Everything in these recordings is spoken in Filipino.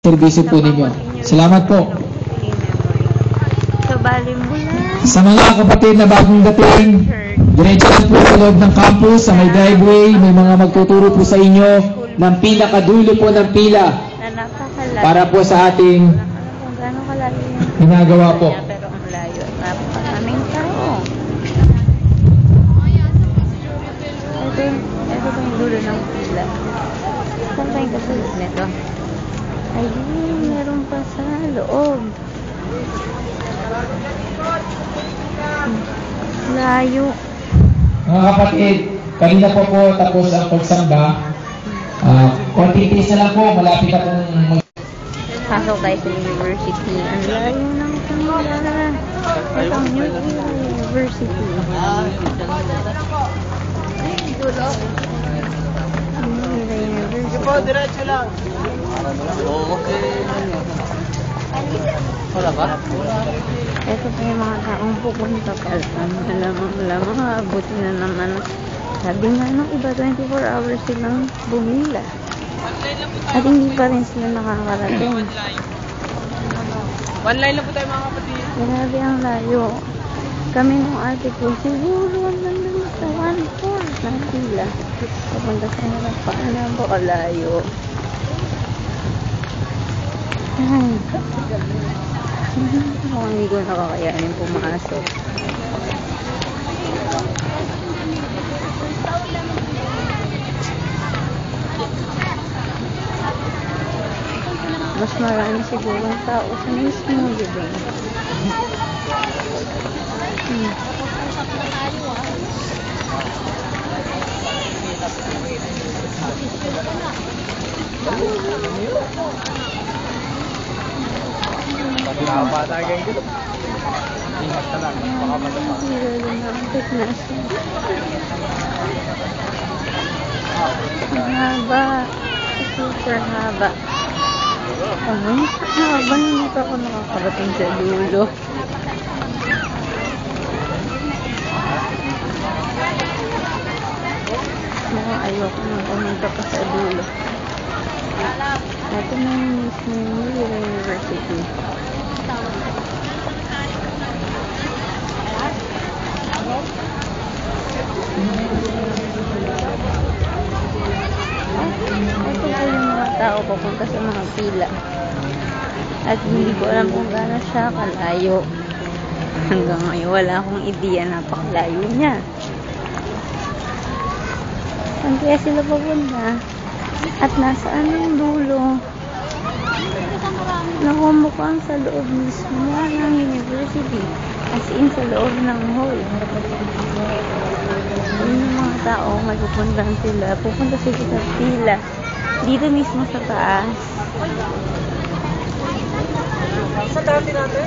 Servisyo po ninyo. Salamat po. So, bali mula Sa mga kapatid na bagong dating, diretso lang po sa loob ng campus, sa may driveway, may mga magtuturo po sa inyo ng pinakadulo po ng pila na napakalayo. para po sa ating Kung gaano kalayo yung ginagawa po. pero ang layo. Napakaraming tao. Ito ba yung dulo ng pila? Saan ba yung kasunod nito? Ayun, meron pa sa loob. Layo. Mga kapatid, kanina po tapos ang pagsamba. Konting tiis na lang po, malapit na pong Pasok tayo sa university. Ang layo ng kanila. Ito ang New University. Diretso lang. Wala ba? Ito pa yung mga taong pupunta pala. Malamang abuti na naman. Sabi nga nung iba 24 hours silang bumila. At hindi pa rin sila nakakarating. One line lang po tayo mga kapatid. Grabe ang layo. Kami nung ate ko, siguro lang sa 1/4 ng pila. Papunta sa harapan na bakalayo. Ay. Mukhang hindi ko nakakayanin pumasok. Mas marami siguro ang tao sa mismo living. Ingat ka lang. Baka madapa. Ang haba. Super haba. Haba nito ako nakakarating sa dulo. Ayoko nang pumunta pa sa dulo. Ito na yung mismo yung university. Ito po yung mga tao papunta sa mga pila. At hindi ko alam kung gaano siya kalayo. Hanggang ngayon wala akong ideya, napakalayo niya. Saan kaya sila papunta? At nasaan yung dulo? Nakumukhang sa loob mismo ng university. As in sa loob ng hall. Yun yung mga tao, magpupuntahan sila. Pupunta sila sa pila. Dito mismo sa taas. Sa dati natin?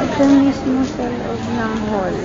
Ito mismo sa loob ng hall.